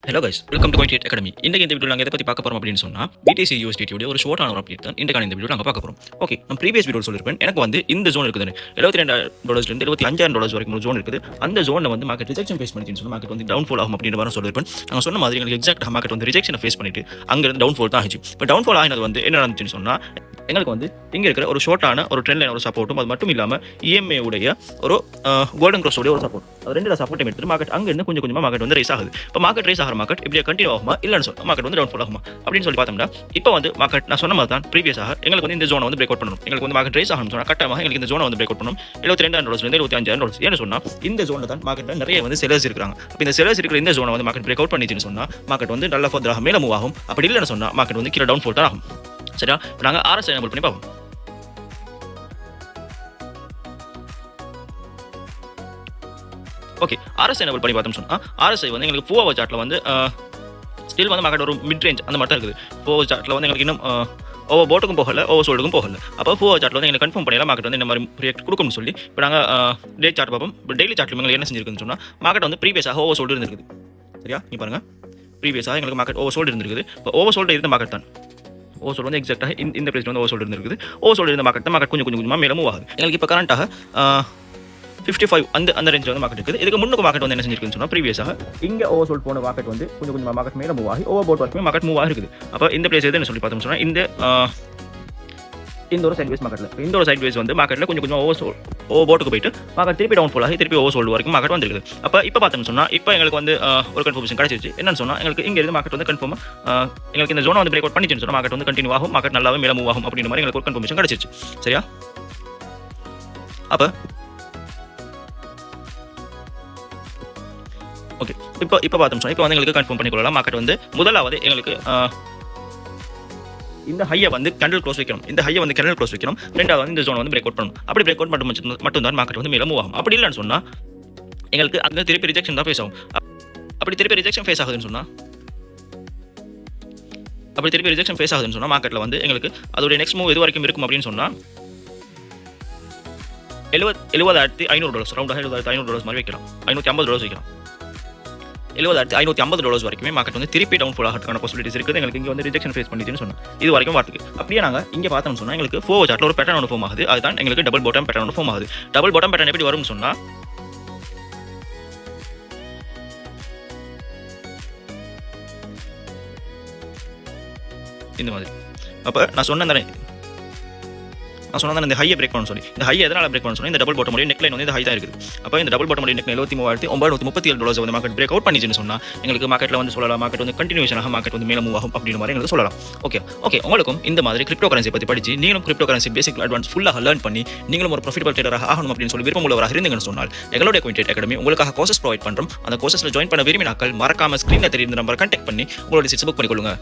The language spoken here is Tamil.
Hello guys, welcome to Coin Academy. இன்னைக்கு இந்த வீடியோல நாங்க எதை பத்தி பார்க்க போறோம் அப்படின்னு சொன்னா BTC USDT உடைய ஒரு ஷார்ட்டான ஒரு அப்டேட் தான் இந்த வீடியோல நாங்க பார்க்க போறோம். ஓகே, நான் ப்ரீவியஸ் வீடியோல சொல்லிருப்பேன். எனக்கு வந்து இந்த ஜோன் இருக்குது $72 இருந்து $75 வரைக்கும் ஒரு ஜோன் இருக்குது. அந்த ஜோன்ல வந்து மார்க்கெட் ரிஜெக்ஷன் ஃபேஸ் பண்ணிச்சுன்னு சொன்னா மார்க்கெட் வந்து டவுன் ஃபால் ஆகும் அப்படின்ற மாதிரி சொல்லிருப்பேன். நாங்க சொன்ன மாதிரி எங்களுக்கு எக்ஸாக்ட்டா மார்க்கெட் வந்து ரிஜெக்ஷனை ஃபேஸ் பண்ணிட்டு அங்க இருந்து டவுன் ஃபால் தான் ஆச்சு. இப்போ டவுன் ஃபால் ஆனது வந்து என்ன நடந்துச்சுன்னு சொன்னா எங்களுக்கு வந்து இங்க இருக்கிற ஒரு ஷார்ட்டான ஒரு ட்ரெண்ட் லைன் ஒரு சப்போர்ட்டும் அது மட்டும் இல்லாம EMA உடைய ஒரு கோல்டன் கிராஸ் உடைய ஒரு சப்போர்ட், அது ரெண்டு சப்போர்ட்டையும் எடுத்து மார்க்கெட் அங்க இருந்து கொஞ்சம் கொஞ்சமா மார்க்கெட் வந்து ரைஸ் ஆகுது. இப்போ மார்க்கெட் ரைஸ் ஆகிற மார்க்கெட் இப்படியே கண்டினியூ ஆகுமா இல்லைன்னு சொன்னா மார்க்கெட் வந்து டவுன் ஃபால் ஆகுமா அப்படின்னு சொல்லி பார்த்தோம்னா இப்போ வந்து மார்க்கெட் நான் சொன்ன மாதிரி தான் ப்ரீவியஸாக எங்களுக்கு வந்து இந்த ஜோனை வந்து பிரேக் அவுட் பண்ணணும். எங்களுக்கு வந்து மார்க்கெட் ரைஸ் ஆகணும் சொன்னா கட்டாயமாக எங்களுக்கு இந்த ஜோனை வந்து பிரேக் அவுட் பண்ணணும். $72 $75 ஏன்னு சொன்னா இந்த ஜோன்ல தான் மார்க்கெட்ல நிறைய வந்து செலர்ஸ் இருக்காங்க. அப்போ இந்த செலர்ஸ் இருக்கிற இந்த ஜோனை வந்து மார்க்கெட் பிரேக் அவுட் பண்ணிச்சுன்னு சொன்னா மார்க்கெட் வந்து நல்லா ஃபர்தராக மேலே மூவ் ஆகும். அப்படி இல்லைன்னு சொன்னா மார்க்கெட் வந்து கீழே டவுன் ஃபால் தான் ஆகும். சரியா? இப்போ நாங்கள் RSI எனபிள் பண்ணி பார்ப்போம். ஓகே, RSI எனபிள் பண்ணி பார்த்தோம்னு சொன்னா RSI வந்து எங்களுக்கு 4 ஹவர் சார்ட்ல வந்து ஸ்டில் வந்து மார்க்கெட் ஒரு மிட் ரேஞ்ச் அந்த மாதிரி தான் இருக்குது. 4 ஹவர் சார்ட்ல வந்து எங்களுக்கு இன்னும் ஓவர் போட்டுக்கும் போகல, ஓவர் சோல்டுக்கும் போகல. அப்போ 4 ஹவர் சார்ட்ல வந்து எங்களுக்கு கன்ஃபார்ம் பண்ணிடலாம் மார்க்கெட் வந்து இந்த மாதிரி ரியாக்ட் கொடுக்கும்னு சொல்லி இப்போ நாங்கள் டே சார்ட் பார்ப்போம். இப்போ டெய்லி சார்ட்ல எங்களுக்கு என்ன செஞ்சிருக்குன்னு சொன்னா மார்க்கெட் வந்து ப்ரீவியஸாக ஓவர் சோல்டு இருந்திருக்குது. சரியா? நீ பாருங்க, ப்ரீவியஸாக எங்களுக்கு மார்க்கெட் ஓவர் சோல்டு இருந்திருக்குது. இப்போ ஓவர் சோல்டு இருந்த மார்க்கெட் தான் ஓவர் சோல்டு வந்து எக்ஸாக்டாக இந்த பிளேஸ்ல வந்து ஓவர் சோல்டு இருந்திருக்குது. ஓவர் சோல்டு இருந்த மார்க்கெட் தான் மார்க்கெட் கொஞ்சம் கொஞ்சமாக மேலே மூவ் ஆகுது. எங்களுக்கு இப்போ கரண்ட்டாக 55 அந்த ரேஞ்சில் வந்து மார்க்கெட் இருக்குது. இதுக்கு முன்னுக்கு மார்க்கெட் வந்து என்ன செஞ்சிருக்குன்னு சொன்னால் ப்ரீவியஸாக இங்கே ஓவர் சோல்ட் போன மார்க்கெட் வந்து கொஞ்சம் கொஞ்சமாக மார்க்கெட் மேலே மூவ் ஆகி ஓவர் போட் வரைக்கும் மார்க்கெட் மூவ் ஆகிருக்குது. அப்போ இந்த பிளேஸ் எதுன்னு சொல்லி பார்த்தோம்னு சொன்னால் இந்த ஒரு சைட்வேஸ் மார்க்கெட்டில் இந்த ஒரு சைட்வேஸ் வந்து மார்க்கெட்டில் கொஞ்சம் கொஞ்சமாக ஓவர் போட்டுக்கு போயிட்டு மார்க்கெட் திருப்பி டவுன் ஃபால் ஆகி திருப்பி ஓவர் சோல்டு வரைக்கும் மார்க்கெட் வந்துருக்குது. அப்போ இப்போ பார்த்தோம்னு சொன்னால் இப்போ எங்களுக்கு வந்து ஒரு கன்ஃபர்மேஷன் கிடைச்சிருச்சு. என்னன்னு சொன்னால் எங்களுக்கு இங்கே இருந்து மார்க்கெட் வந்து கன்ஃபார்ம் எங்களுக்கு இந்த ஜோனை வந்து பிரேக் அவுட் பண்ணிச்சுன்னு சொன்னால் மார்க்கெட் வந்து கண்டினியூ ஆகும், மார்க்கெட் நல்லாவே மேலே மூவ் ஆகும் அப்படின்ற மாதிரி எங்களுக்கு ஒரு கன்ஃபர்மேஷன் கிடைச்சிருச்சு. சரியா? அப்போ ஓகே, இப்போ பார்த்தோம் சொன்னால் இப்போ வந்து எங்களுக்கு கன்ஃபார்ம் பண்ணிக்கொள்ளலாம். மார்க்கெட் வந்து முதலாவது எங்களுக்கு இந்த ஹையை வந்து கேண்டில் க்ளோஸ் வைக்கணும். இந்த ஹையை வந்து கேண்டில் க்ளோஸ் வைக்கணும். ரெண்டாவது வந்து இந்த ஜோனை வந்து பிரேக் அவுட் பண்ணணும். அப்படி பிரேக் அவுட் மட்டும் தான் மார்க்கெட் வந்து மேலே மூவ் ஆகும். அப்படி இல்லைன்னு சொன்னால் எங்களுக்கு அங்கே திருப்பி ரிஜெக்ஷன் தான் ஃபேஸ் ஆகும். அப்படி திருப்பி ரிஜெக்ஷன் ஃபேஸ் ஆகுதுன்னு சொன்னால் மார்க்கெட்டில் வந்து எங்களுக்கு அதோடைய நெக்ஸ்ட் மூவ் எது வரைக்கும் இருக்கும் அப்படின்னு சொன்னால் $70,500 ரவுண்டாக $70,500 மாதிரி வைக்கலாம், $550 வைக்கலாம். $70,550 வரைக்குமே மார்க்கெட் வந்து திருப்பி டவுன் ஃபால் ஆகிறதுக்கான பாசிபிலிட்டிஸ் இருக்குது. எங்களுக்கு இங்கே வந்து ரிஜெக்ஷன் ஃபேஸ் பண்ணிச்சுன்னு சொன்னால் இது வரைக்கும் வரதுக்கு அப்படியே நாங்கள் இங்கே பார்த்தோம்னு சொன்னால் எங்களுக்கு 4 சார்ட்டில் ஒரு பேட்டர்ன் ஒன்று ஃபார்ம் ஆகுது. அதுதான் எங்களுக்கு டபுள் பாட்டம் பேட்டர்ன் ஒன்று ஃபார்ம் ஆகுது. டபுள் பாட்டம் பேட்டர்ன் எப்படி வரும்னு சொன்னால் இந்த மாதிரி. அப்போ நான் சொன்னேன் இந்த ஹையை பிரேக் பண்ணணும் சொல்லி இந்த ஹை எதனால் பிரேக் பண்ணணும் சொன்னால் இந்த டபுள் பாட்டம் நெக் லைன் வந்து இந்த ஹை தான் இருக்குது. அப்போ இந்த டபுள் பாட்டம் நெக் $73,937 வந்து மார்க்கெட் பிரேக் அவுட் பண்ணிச்சுன்னு சொன்னால் எங்களுக்கு மார்க்கெட்டில் வந்து சொல்லலாம் மார்க்கெட் வந்து கண்டினியூஷனாக மார்க்கெட் வந்து மேலே மூவ் ஆகும் அப்படின்ற மாதிரி எங்களுக்கு சொல்லலாம். ஓகே, உங்களுக்கும் இந்த மாதிரி கிரிப்டோ கரன்சி பற்றி படிச்சு நீங்களும் கிரிப்டோ கரன்சி பேசிக் அட்வான்ஸ் ஃபுல்லாக லேர்ன் பண்ணி நீங்களும் ஒரு ப்ராஃபிட்டபிள் ட்ரேடராக ஆகணும் அப்படின்னு சொல்லி விருப்பம் உள்ளவராக இருந்தீங்கன்னு சொன்னால் எங்களுடைய Coin Academy உங்களுக்காக கோர்சஸ் ப்ரொவைட் பண்ணுறோம். அந்த கோர்சஸில் ஜாயின் பண்ண விரும்பினாக்கள் மறக்காம ஸ்க்ரீனில் தெரிந்த நம்பரை கான்டாக்ட் பண்ணி உங்களுடைய சீட்ஸ் புக் பண்ணிக்கொள்ளுங்க.